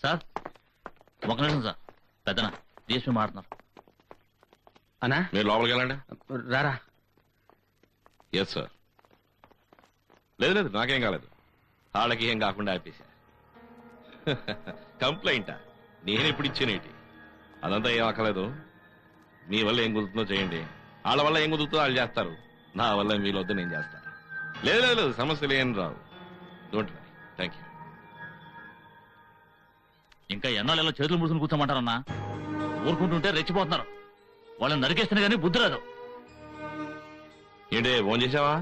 Sir ఒక నిమిషం sir. పెద్దనా డిఎస్పీ మాట్లాడుతున్నారు. అన్నా మీరు లోపలికి వెళ్ళండి. రారా. Yes sir. లేదు లేదు నాకేం కాలేదు. వాళ్ళకి ఏం కాకుండా ఆపేసా. కంప్లైంటా? నేను ఎప్పుడు ఇచ్చానేటి? అదంతా ఏం అక్కలేదు. మీ వల్ల ఏం కుదురుతుందో చేయండి. వాళ్ళ వల్ల ఏం కుదురుతుందో వాళ్ళు చేస్తారు. నా వల్ల వీలొద్దు నేను చేస్తాను. లేదు లేదు లేదు సమస్యలు ఏం రావు. Don't worry. Thank you. ఇంకా ఎన్నాళ్ళలో చేతులు ముడుచుకుని కూర్చోమంటారన్నా? ఊరుకుంటుంటే రెచ్చిపోతున్నారు. వాళ్ళని నరికేస్తున్నా గానీ బుద్ధి రాదు. ఏంటి ఫోన్ చేసావా?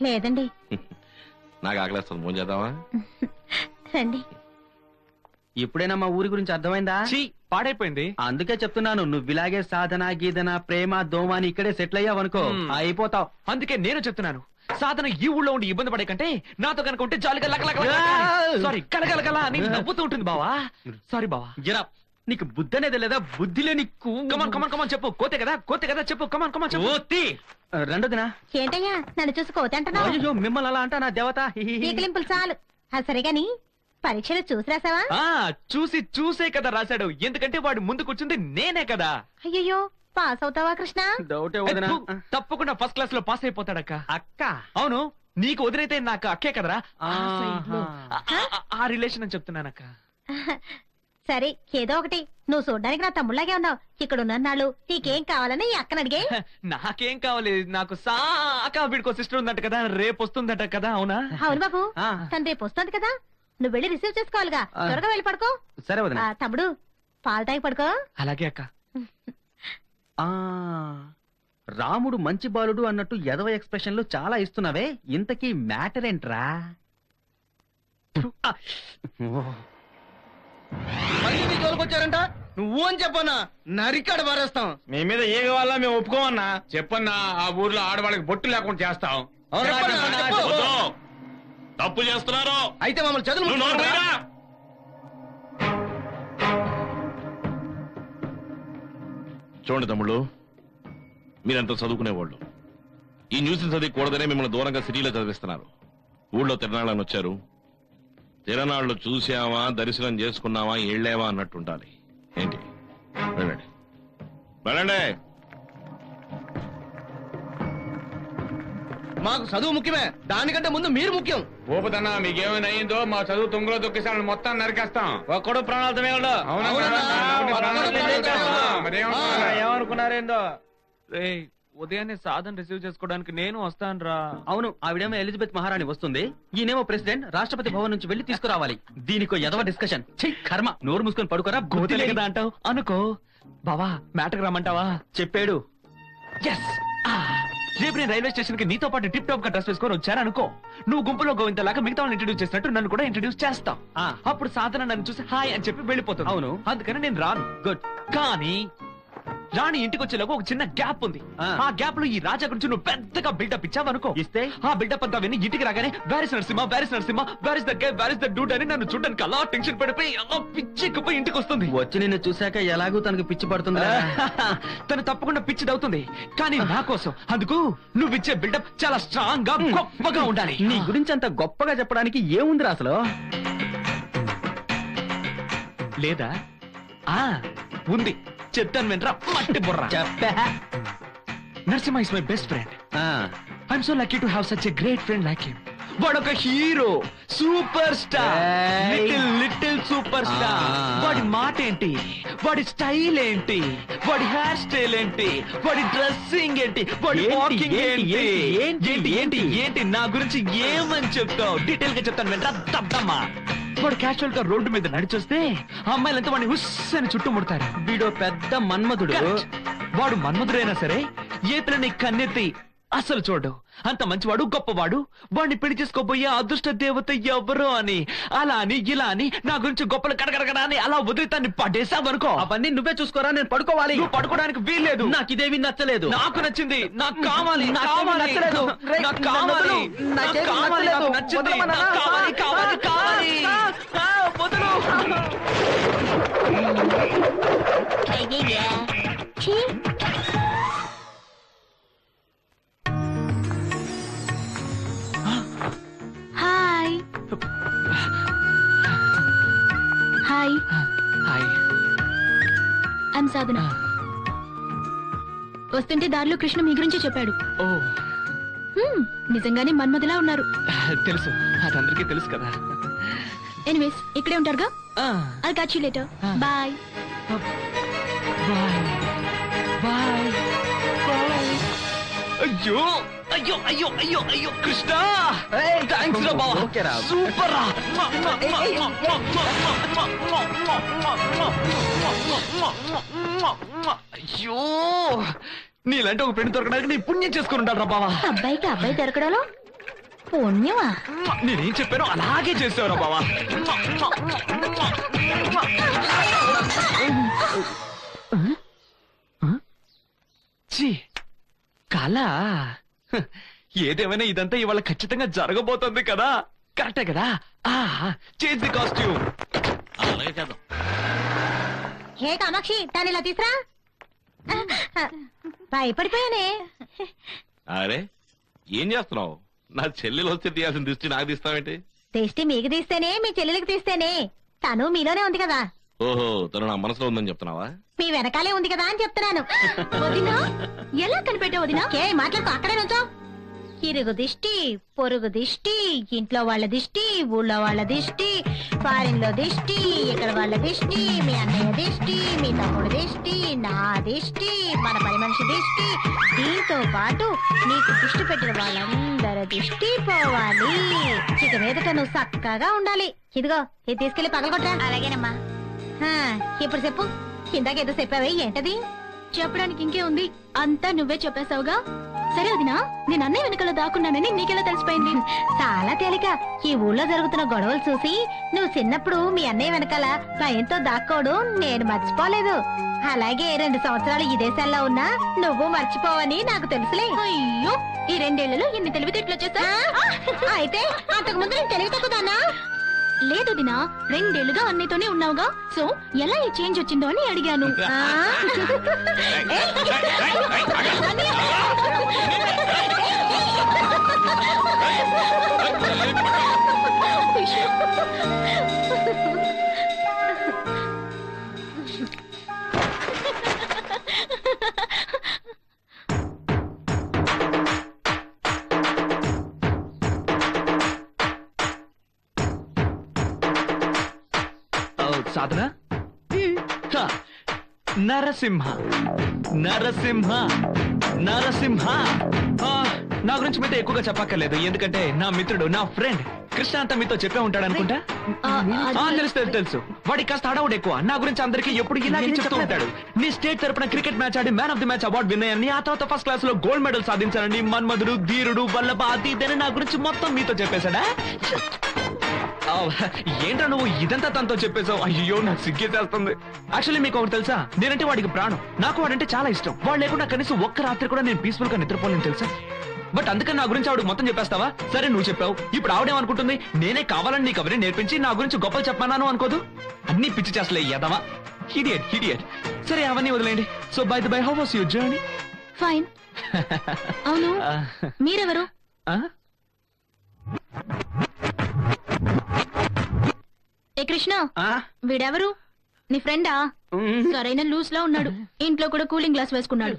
లేదండి. నాకు ఆకలేస్తుంది. ఫోన్ చేద్దామా? రండి. ఇప్పుడైనా మా ఊరి గురించి అర్థమైందా? పాడైపోయింది. అందుకే చెప్తున్నాను, నువ్వు ఇలాగే సాధన గీదన ప్రేమ దోమ అని ఇక్కడే సెటిల్ అయ్యావనుకో అయిపోతావు. అందుకే నేను చెప్తున్నాను, సాధన ఈ ఊళ్ళో ఉండి ఇబ్బంది పడే కంటే నాతో కనుక ఉంటే జాలిగా సారీ కలగలగల అని నవ్వుతూ ఉంటుంది బావా. సారీ బావా. జరా నీకు బుద్ధి అనేది లేదా? బుద్ధిలే నీకు. కమాన్ కమాన్ కమాన్ చెప్పు. కోతే కదా చెప్పు. కమాన్ కమాన్ చెప్పు. రెండోదినా ఏంటయ్యా నన్ను చూసి కోతి అంటున్నావు? అయ్యో మిమ్మల్ని అలా అంటా నా దేవత. పీకలింపులు చాలు. సరిగాని పరీక్షలు చూసి రాసావా? చూసే కదా రాశాడు. ఎందుకంటే వాడు ముందు కూర్చుంది నేనే కదా. అయ్యో పాస్ అవుతావా కృష్ణ? డౌటే వదినా. తప్పకుండా ఫస్ట్ క్లాస్ లో పాస్ అయిపోతాడక్క. అక్క అవును, నీకు వదిలేతే నాకు అక్కే కదరా. ఆహా. ఆ రిలేషన్ అని చెప్తున్నానక్క. సరే ఏదో ఒకటి. నువ్వు చూడ్డానికి నా తమ్ముళ్ళగే ఉన్నావు. ఇక్కడ ఉన్నన్నాళ్ళు నీకేం కావాలని ఈ అక్కని అడిగే. నాకేం కావాలి? నాకు సాకా వీడికో సిస్టర్ ఉందంట కదా, రేపు వస్తుందట కదా. అవునా? అవును బాబు, తను రేపు వస్తుంది కదా. నువ్వు వెళ్ళి రిసీవ్ చేసుకోవాలిగా. త్వరగా వెళ్ళి పడుకో. సరే వదినా. తమ్ముడు పాలు తాగి పడుకో. అలాగే అక్క. రాముడు మంచి బాలుడు అన్నట్టు ఎదవ ఎక్స్ప్రెషన్లు చాలా ఇస్తున్నావే, ఇంతకీ మ్యాటర్ ఏంట్రా? వచ్చారంట. నువ్వు అని చెప్పన్నా నరికాడ మారేస్తాం. మీ మీద ఏ కావాలా మేము ఒప్పుకోమన్నా. చెప్పన్నా, ఆ ఊర్లో ఆడవాళ్ళకి బొట్టు లేకుండా చేస్తాం. తప్పు చేస్తున్నారు. అయితే మమ్మల్ని చదువు చూడండి తమ్ముళ్ళు, మీరంతా చదువుకునేవాళ్ళు. ఈ న్యూస్ చదివకూడదనే మిమ్మల్ని దూరంగా సిటీలో చదివిస్తున్నారు. ఊళ్ళో తిరణాళ్ళని వచ్చారు. తిరణాళ్ళు చూసావా, దర్శనం చేసుకున్నావా, ఏళ్ళేవా అన్నట్టు ఉండాలి. ఏంటి? వెళ్ళండి వెళ్ళండి. మాకు చదువు ముఖ్యమే, దానికంటే ముందు మీరు ముఖ్యం. ఓపుదన్నా, మీకేమైనా అయిందో మా చదువు తుంగలో దొక్కేసాలను మొత్తం నరికేస్తాం. ఒక్కడు ప్రాణాలతో ఏమనుకున్నారేందో. ఉదయాన్నే సాధన రిసీవ్ చేసుకోవడానికి నేను వస్తాను రా. అవును, ఆవిడేమో ఎలిజబెత్ మహారాణి వస్తుంది, ఈయనేమో ప్రెసిడెంట్ రాష్ట్రపతి భవన్ నుంచి వెళ్లి తీసుకురావాలి. దీనికో ఎదవ డిస్కషన్. కర్మ. నోరు మూసుకొని పడుకోరా. గోతిలే కదా అంటావు అనుకో. బావా మ్యాటర్కి రమ్మంటావా? చెప్పాడు. రేపు నేను రైల్వే స్టేషన్ కి నీతో పాటు టిప్ టాప్ గా డ్రెస్ వేసుకొని వచ్చాను అనుకో. నువ్వు గుంపులో గోవింతలాగా మిగతా వాళ్ళని ఇంట్రడ్యూస్ చేసినట్టు నన్ను కూడా ఇంట్రడ్యూస్ చేస్తావు. అప్పుడు సాధన నన్ను చూసి హాయ్ అని చెప్పి వెళ్ళిపోతాను. అవును, అందుకని నేను రాను. గుడ్. కానీ రాణి ఇంటికి వచ్చేలాగా ఒక చిన్న గ్యాప్ ఉంది. ఆ గ్యాప్ లో ఈ రాజా గురించి నువ్వు పెద్దగా బిల్డప్ ఇచ్చావు అనుకో. ఇస్తే ఆ బిల్డప్ అంతా విని ఇంటికి రాగానే where is Narasimha where is the guy where is the dude అని నన్ను చూడడానికి అలా టెన్షన్ పడిపోయి అలా పిచ్చిపోయి ఇంటికి వస్తుంది. వచ్చి నిన్ను చూశాక ఎలాగూ తనకు పిచ్చి పడుతుంది. తను తప్పకుండా పిచ్చిదవుతుంది. కానీ నా కోసం అందుకు నువ్వు ఇచ్చే బిల్డప్ చాలా స్ట్రాంగ్ గా గొప్పగా ఉండాలి. నీ గురించి అంత గొప్పగా చెప్పడానికి ఏముందిరా అసలు? లేదా? ఉంది, చెప్తాను వినరా మట్టి బుర్ర. Narasimha is my best friend. I'm so lucky to have such a great friend like him. వాడు ఒక hero, super star, little super star. వాడి మాట ఏంటి, వాడి స్టైల్ ఏంటి, వాడి హెయిర్ స్టైల్ ఏంటి, వాడి డ్రెస్సింగ్ ఏంటి, వాడి వాకింగ్ ఏంటి ఏంటి ఏంటి ఏంటి నా గురించి ఏమని చెప్తావు? డీటెయిల్ గా చెప్తాను వినరా దద్దమ్మా. వాడు క్యాషువల్ గా రోడ్డు మీద నడిచొస్తే అమ్మాయిలంతా వాడిని హుస్ అని చుట్టుముడతారు. వీడు పెద్ద మన్మధుడు. వాడు మన్మధుడైనా సరే ఏ పిల్లని కన్నెత్తి అసలు చూడు. అంత మంచివాడు, గొప్పవాడు. వాడిని పెళ్లి చేసుకోబోయే అదృష్ట దేవత ఎవరో అని అలా అని ఇలా అని నా గురించి గొప్పలు కడగడగడా అని అలా వదిలితాన్ని పడేసావనుకో. అవన్నీ నువ్వే చూసుకోరా, నేను పడుకోవాలి. నువ్వు పడుకోవడానికి వీల్లేదు. నాకు ఇదేమి నచ్చలేదు. నాకు నచ్చింది, నాకు కావాలి, నచ్చలేదు. నాకు కావాలి, నాకు కావాలి, నాకు నచ్చింది, నాకు కావాలి, కావాలి, కావాలి. వదలు. Hi hi, hi. ఐమ్ సాధన. వస్తుంటే దారిలో కృష్ణ మీ గురించి చెప్పాడు. ఓ నిజంగానే మన్మధులా ఉన్నారు. తెలుసు, అదందరికీ తెలుసు కదా. ఎనీవేస్, ఇక్కడే ఉంటారుగా. ఆ, I'll catch you later. Bye. Bye bye bye. అయ్యో అయ్యో అయ్యో అయ్యో అయ్యో కృష్ణ, థ్యాంక్స్ రా బావా, ఓకేరా. సూపర్ రా. అయ్యో, నీలాంటి ఒక ఫ్రెండ్ దొరకడానికి నీ పుణ్యం చేసుకుని ఉంటాడు రా బావా. అబ్బాయికి అబ్బాయి దొరకడంలో పుణ్యమా? నేనేం చెప్పానో అలాగే చేసావురా బావా. ఛీ, కళ. ఏదేమైనా ఇదంతా ఇవాళ ఖచ్చితంగా జరగబోతోంది కదా. కరెక్టే కదా. Change the costume. అలాగే చేద్దాం. హే కామాక్షి, దాన్ని ఇలా తీసురా. భయపడిపోయానే. అరే ఏం చేస్తున్నావు? నా చెల్లెలు వస్తే తీయాల్సిన దృష్టి నాకు తీస్తావేంటి? దిష్టి మీకు తీస్తేనే మీ చెల్లెలికి తీస్తేనే. తను మీలోనే ఉంది కదా. ఓహో, తను నా మనసులో ఉందని చెప్తున్నావా? మీ వెనకాలే ఉంది కదా అని చెప్తున్నాను. వదినా, ఎలా కనిపెట్టావు వదినా? ఏ మాట్లాడుకో, అక్కడే నుంచో. ఇరుగు దిష్టి, పొరుగు దిష్టి, ఇంట్లో వాళ్ళ దిష్టి, ఊళ్ళో వాళ్ళ దిష్టి, ఫారిన్ లో దిష్టి, ఇక్కడ వాళ్ళ దిష్టి, మీ అన్నయ్య దిష్టి, మీ తమ్ముడు దిష్టి, నా దిష్టి, మన పని మనిషి దిష్టి, దీంతో పాటు నీకు దిష్టి పెట్టిన వాళ్ళందరి దిష్టి పోవాలి. ఇక మీదట నువ్వు చక్కగా ఉండాలి. ఇదిగో, ఇది తీసుకెళ్లి పగలగొట్టరా. అలాగేనమ్మా. ఇప్పుడు చెప్పు, ఇందాకేదో చెప్పావే, ఏంటది? చెప్పడానికి ఇంకే ఉంది, అంతా నువ్వే చెప్పేశావుగా. సరే వదినా, నేను అన్నయ్య వెనకాల దాక్కున్నానని నీకెలా తెలిసిపోయింది? చాలా తేలిక. ఈ ఊళ్ళో జరుగుతున్న గొడవలు చూసి నువ్వు చిన్నప్పుడు మీ అన్నయ్య వెనకాల భయంతో దాక్కోవడం నేను మర్చిపోలేదు. అలాగే 2 సంవత్సరాలు ఈ దేశాల్లో ఉన్నా నువ్వు మర్చిపోవని నాకు తెలుసులే. అయ్యో, ఈ 2 ఏళ్లలో ఇన్ని తెలివితేటలు వచ్చేసా? అయితే అంతకు ముందు నేను తెలివి తక్కుదానా? లేదు దినా, 2 ఏళ్లుగా అన్నయ్యతోనే ఉన్నావుగా. సో ఎలా ఈ చేంజ్ వచ్చిందో అని అడిగాను. సాధన, నరసింహ నరసింహ నరసింహ. నా గురించి మీతో ఎక్కువగా చెప్పక్కర్లేదు, ఎందుకంటే నా మిత్రుడు, నా ఫ్రెండ్ కృష్ణ అంతా మీతో చెప్పే ఉంటాడు అనుకుంటా. తెలుసు తెలుసు. వాడికి కాస్త అడవుడు ఎక్కువ. నా గురించి అందరికీ ఎప్పుడు ఇలాగే చెప్తూ ఉంటాడు. నీ స్టేట్ తరపున క్రికెట్ మ్యాచ్ ఆడి man of the match award విన్నాయని, ఆ తర్వాత ఫస్ట్ క్లాస్ లో గోల్డ్ మెడల్ సాధించానని, మన్మధుడు, ధీరుడు, వల్లభ, అది ఇదని నా గురించి మొత్తం మీతో చెప్పేశాడా? ఏంట్రా నువ్వు ఇదంతా తనతో చెప్పేశావు? అయ్యో, నాకు సిగ్గేసేస్తుంది. యాక్చువల్లీ మీకు ఒకటి తెలుసా, నేనంటే వాడికి ప్రాణం. నాకు వాడంటే చాలా ఇష్టం. వాడు లేకుండా కనీసం ఒక్క రాత్రి కూడా నేను పీస్ఫుల్ గా నిద్రపోలేను తెలుసా. బట్ అందుకని నా గురించి ఆవిడ మొత్తం చెప్పేస్తావా? సరే, నువ్వు చెప్పావు. ఇప్పుడు ఆవిడేమనుకుంటుంది? నేనే కావాలని నీకు అవన్నీ నేర్పించి నా గురించి గొప్పలు చెప్పన్నాను అనుకోదు. అన్ని పిచ్చి చేస్తలే ఎదవా. Idiot idiot. సరే, అవన్నీ వదిలేండి. So by the by, how was your journey? Fine. అవును, మీరెవరు? ఏ కృష్ణ, వీడెవరు? నీ ఫ్రెండా? సరైన లూస్ లో ఉన్నాడు. ఇంట్లో కూడా కూలింగ్ గ్లాస్ వేసుకున్నాడు.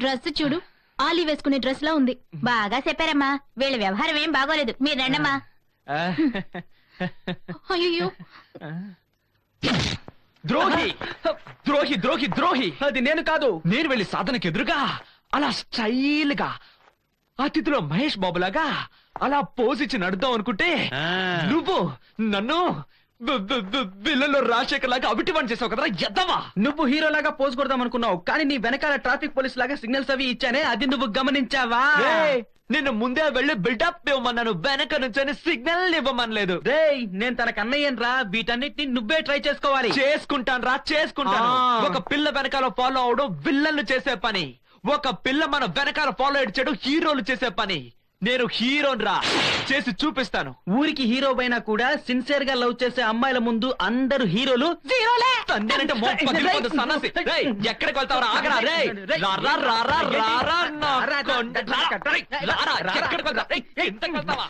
డ్రెస్ చూడు, ఆలీ వేసుకునే డ్రెస్ లా ఉంది. బాగా చెప్పారమ్మా. వీళ్ళ వ్యవహారం ఏం బాగోలేదు. మీరు రండమ్మా. అయ్యో, ద్రోహి ద్రోహి ద్రోహి ద్రోహి. అది నేను కాదు. నేను వెళ్ళి సాధనకి ఎదురుగా అలా స్టైల్ గా అతిథిలో మహేష్ బాబులాగా అలా పోజిచ్చి నడుద్దాం అనుకుంటే నువ్వు నన్ను విల్లలో రాజశేఖర్ లాగా అవిటివాణి చేసావు కదరా ఎద్దవా. నువ్వు హీరో లాగా పోజ్ కొడదాం అనుకున్నావు, కానీ నీ వెనకాల ట్రాఫిక్ పోలీస్ లాగా సిగ్నల్స్ అవి ఇచ్చానే, అది నువ్వు గమనించావా? నిన్ను ముందే వెళ్ళి బిల్డప్ ఇవ్వమన్నాను, వెనక నుంచి సిగ్నల్ ఇవ్వమనలేదు. రేయ్, నేను తన కన్నయ్యను రా. వీటన్నిటిని నువ్వే ట్రై చేసుకోవాలి. చేసుకుంటాను రా, చేసుకుంటాను. ఒక పిల్ల వెనకాల ఫాలో అవడం విల్లన్లు చేసే పని. ఒక పిల్ల మన వెనకాల ఫాలో చేయడం హీరోలు చేసే పని. నేను హీరోని రా, చేసి చూపిస్తాను. ఊరికి హీరో అయినా కూడా సిన్సియర్ గా లవ్ చేసే అమ్మాయిల ముందు అందరు హీరోలు జీరోలే. ఎక్కడికి వెళ్తావు? ఆగరా రే. ఎక్కడికి వెళ్తావా?